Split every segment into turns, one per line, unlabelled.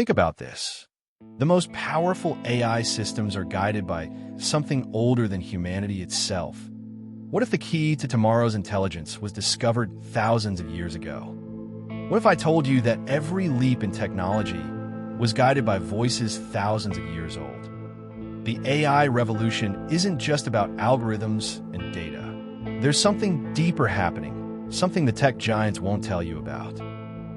Think about this. The most powerful AI systems are guided by something older than humanity itself. What if the key to tomorrow's intelligence was discovered thousands of years ago? What if I told you that every leap in technology was guided by voices thousands of years old? The AI revolution isn't just about algorithms and data. There's something deeper happening, something the tech giants won't tell you about.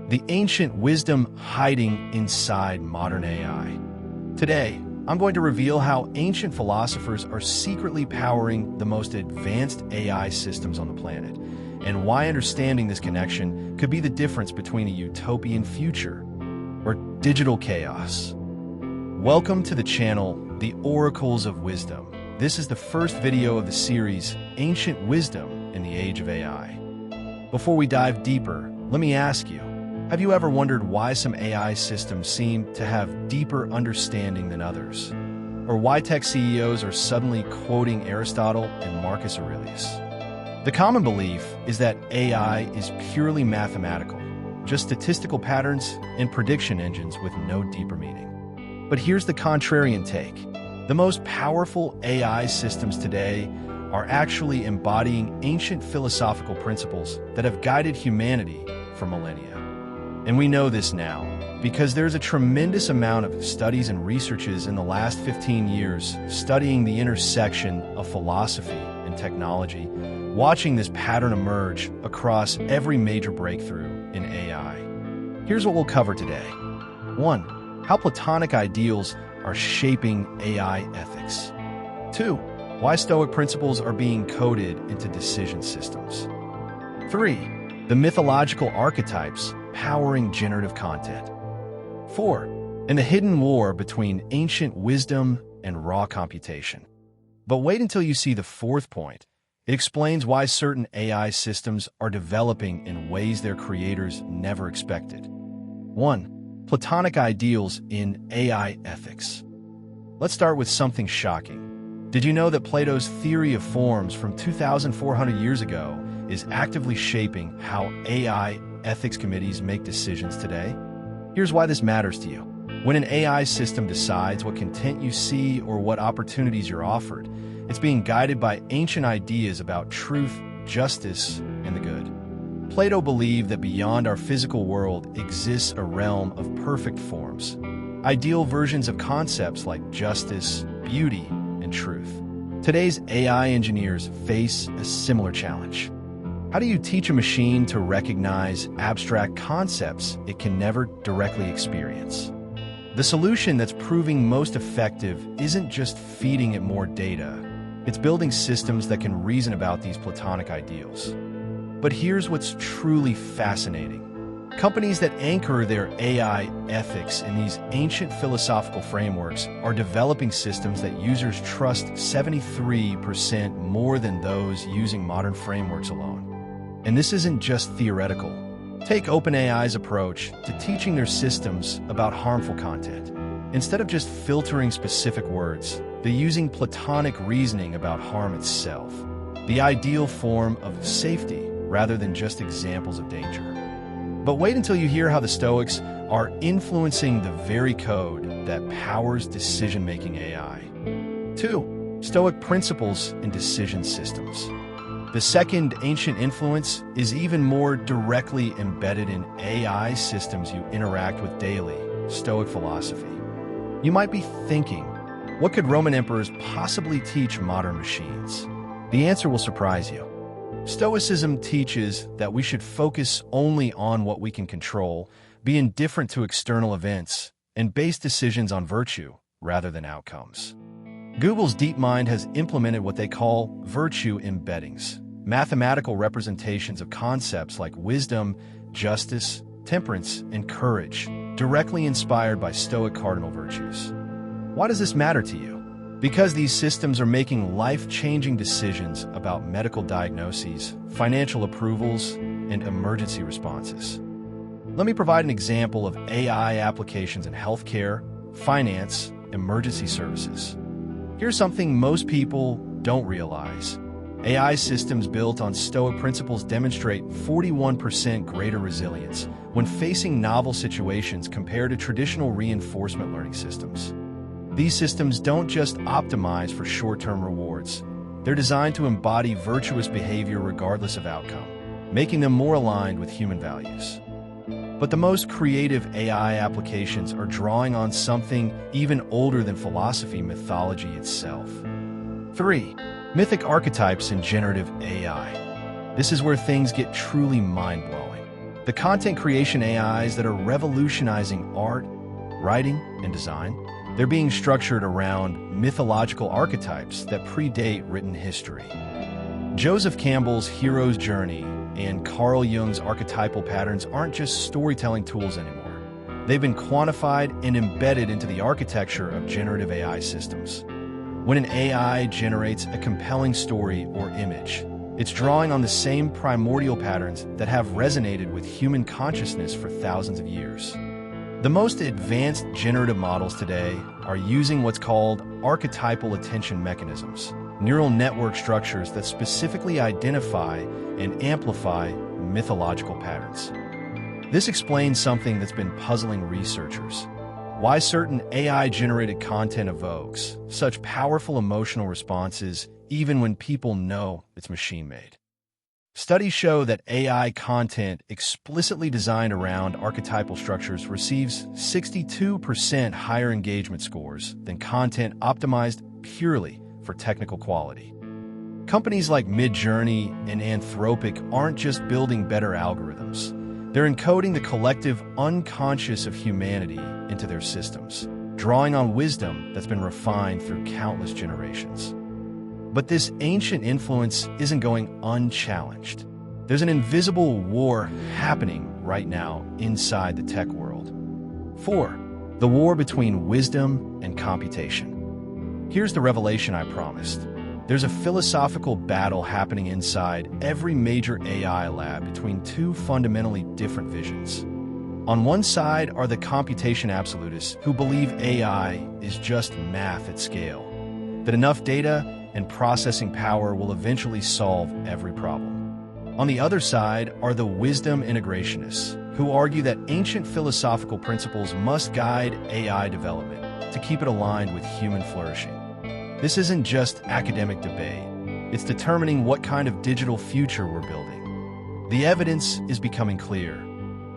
The ancient wisdom hiding inside modern AI. Today, I'm going to reveal how ancient philosophers are secretly powering the most advanced AI systems on the planet, and why understanding this connection could be the difference between a utopian future or digital chaos. Welcome to the channel, The Oracles of Wisdom. This is the first video of the series, Ancient Wisdom in the Age of AI. Before we dive deeper, let me ask you, have you ever wondered why some AI systems seem to have deeper understanding than others? Or why tech CEOs are suddenly quoting Aristotle and Marcus Aurelius? The common belief is that AI is purely mathematical, just statistical patterns and prediction engines with no deeper meaning. But here's the contrarian take. The most powerful AI systems today are actually embodying ancient philosophical principles that have guided humanity for millennia. And we know this now because there's a tremendous amount of studies and researches in the last 15 years studying the intersection of philosophy and technology, watching this pattern emerge across every major breakthrough in AI. Here's what we'll cover today. 1. How Platonic ideals are shaping AI ethics. 2. Why Stoic principles are being coded into decision systems. 3. The mythological archetypes powering generative content. 4. And the hidden war between ancient wisdom and raw computation. But wait until you see the fourth point. It explains why certain AI systems are developing in ways their creators never expected. 1. Platonic ideals in AI ethics. Let's start with something shocking. Did you know that Plato's theory of forms from 2,400 years ago is actively shaping how AI ethics committees make decisions today? Here's why this matters to you. When an AI system decides what content you see or what opportunities you're offered, it's being guided by ancient ideas about truth, justice, and the good. Plato believed that beyond our physical world exists a realm of perfect forms, ideal versions of concepts like justice, beauty, and truth. Today's AI engineers face a similar challenge. How do you teach a machine to recognize abstract concepts it can never directly experience? The solution that's proving most effective isn't just feeding it more data. It's building systems that can reason about these Platonic ideals. But here's what's truly fascinating. Companies that anchor their AI ethics in these ancient philosophical frameworks are developing systems that users trust 73% more than those using modern frameworks alone. And this isn't just theoretical. Take OpenAI's approach to teaching their systems about harmful content. Instead of just filtering specific words, they're using Platonic reasoning about harm itself, the ideal form of safety rather than just examples of danger. But wait until you hear how the Stoics are influencing the very code that powers decision-making AI. 2. Stoic principles in decision systems. The second ancient influence is even more directly embedded in AI systems you interact with daily, Stoic philosophy. You might be thinking, what could Roman emperors possibly teach modern machines? The answer will surprise you. Stoicism teaches that we should focus only on what we can control, be indifferent to external events, and base decisions on virtue rather than outcomes. Google's DeepMind has implemented what they call virtue embeddings, mathematical representations of concepts like wisdom, justice, temperance, and courage, directly inspired by Stoic cardinal virtues. Why does this matter to you? Because these systems are making life-changing decisions about medical diagnoses, financial approvals, and emergency responses. Let me provide an example of AI applications in healthcare, finance, emergency services. Here's something most people don't realize. AI systems built on Stoic principles demonstrate 41% greater resilience when facing novel situations compared to traditional reinforcement learning systems. These systems don't just optimize for short-term rewards. They're designed to embody virtuous behavior regardless of outcome, making them more aligned with human values. But the most creative AI applications are drawing on something even older than philosophy: mythology itself. 3. Mythic archetypes in generative AI. This is where things get truly mind-blowing. The content creation AIs that are revolutionizing art, writing, and design, they're being structured around mythological archetypes that predate written history. Joseph Campbell's hero's journey and Carl Jung's archetypal patterns aren't just storytelling tools anymore. They've been quantified and embedded into the architecture of generative AI systems. When an AI generates a compelling story or image, it's drawing on the same primordial patterns that have resonated with human consciousness for thousands of years. The most advanced generative models today are using what's called archetypal attention mechanisms, neural network structures that specifically identify and amplify mythological patterns. This explains something that's been puzzling researchers: why certain AI-generated content evokes such powerful emotional responses even when people know it's machine-made. Studies show that AI content explicitly designed around archetypal structures receives 62% higher engagement scores than content optimized purely for technical quality. Companies like Midjourney and Anthropic aren't just building better algorithms. They're encoding the collective unconscious of humanity into their systems, drawing on wisdom that's been refined through countless generations. But this ancient influence isn't going unchallenged. There's an invisible war happening right now inside the tech world. 4. The war between wisdom and computation. Here's the revelation I promised. There's a philosophical battle happening inside every major AI lab between two fundamentally different visions. On one side are the Computation Absolutists, who believe AI is just math at scale, that enough data and processing power will eventually solve every problem. On the other side are the Wisdom Integrationists, who argue that ancient philosophical principles must guide AI development to keep it aligned with human flourishing. This isn't just academic debate. It's determining what kind of digital future we're building. The evidence is becoming clear.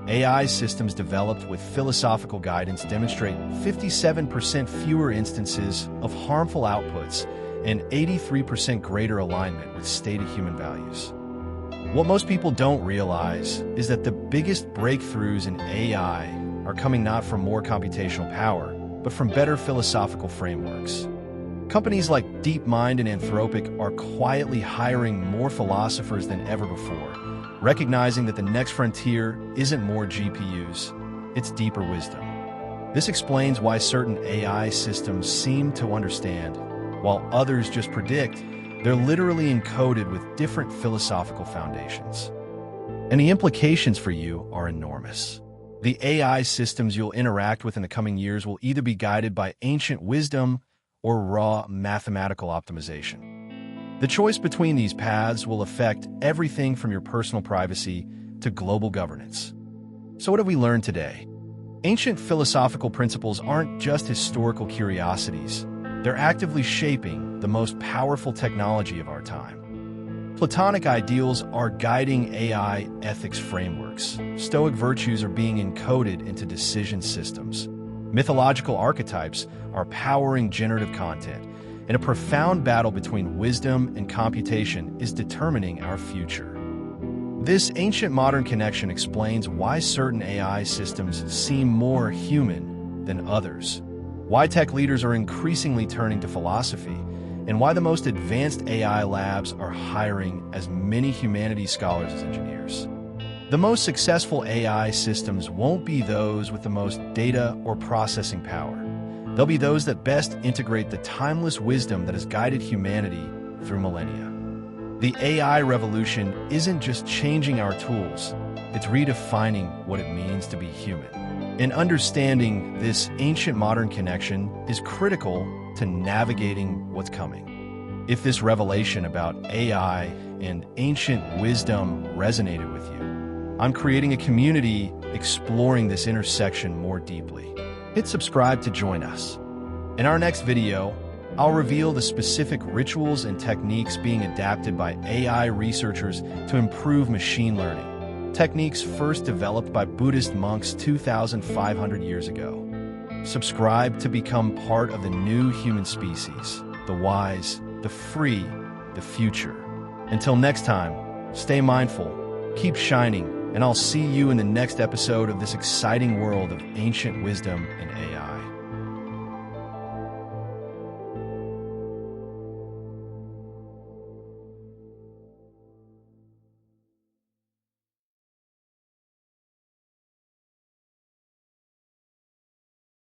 AI systems developed with philosophical guidance demonstrate 57% fewer instances of harmful outputs and 83% greater alignment with stated human values. What most people don't realize is that the biggest breakthroughs in AI are coming not from more computational power, but from better philosophical frameworks. Companies like DeepMind and Anthropic are quietly hiring more philosophers than ever before, recognizing that the next frontier isn't more GPUs, it's deeper wisdom. This explains why certain AI systems seem to understand, while others just predict. They're literally encoded with different philosophical foundations. And the implications for you are enormous. The AI systems you'll interact with in the coming years will either be guided by ancient wisdom or raw mathematical optimization. The choice between these paths will affect everything from your personal privacy to global governance. So what have we learned today? Ancient philosophical principles aren't just historical curiosities. They're actively shaping the most powerful technology of our time. Platonic ideals are guiding AI ethics frameworks. Stoic virtues are being encoded into decision systems. Mythological archetypes are powering generative content, and a profound battle between wisdom and computation is determining our future. This ancient modern connection explains why certain AI systems seem more human than others, why tech leaders are increasingly turning to philosophy, and why the most advanced AI labs are hiring as many humanities scholars as engineers. The most successful AI systems won't be those with the most data or processing power. They'll be those that best integrate the timeless wisdom that has guided humanity through millennia. The AI revolution isn't just changing our tools, it's redefining what it means to be human. And understanding this ancient modern connection is critical to navigating what's coming. If this revelation about AI and ancient wisdom resonated with you, I'm creating a community exploring this intersection more deeply. Hit subscribe to join us. In our next video, I'll reveal the specific rituals and techniques being adapted by AI researchers to improve machine learning, techniques first developed by Buddhist monks 2,500 years ago. Subscribe to become part of the new human species, the wise, the free, the future. Until next time, stay mindful, keep shining, and I'll see you in the next episode of this exciting world of ancient wisdom and AI.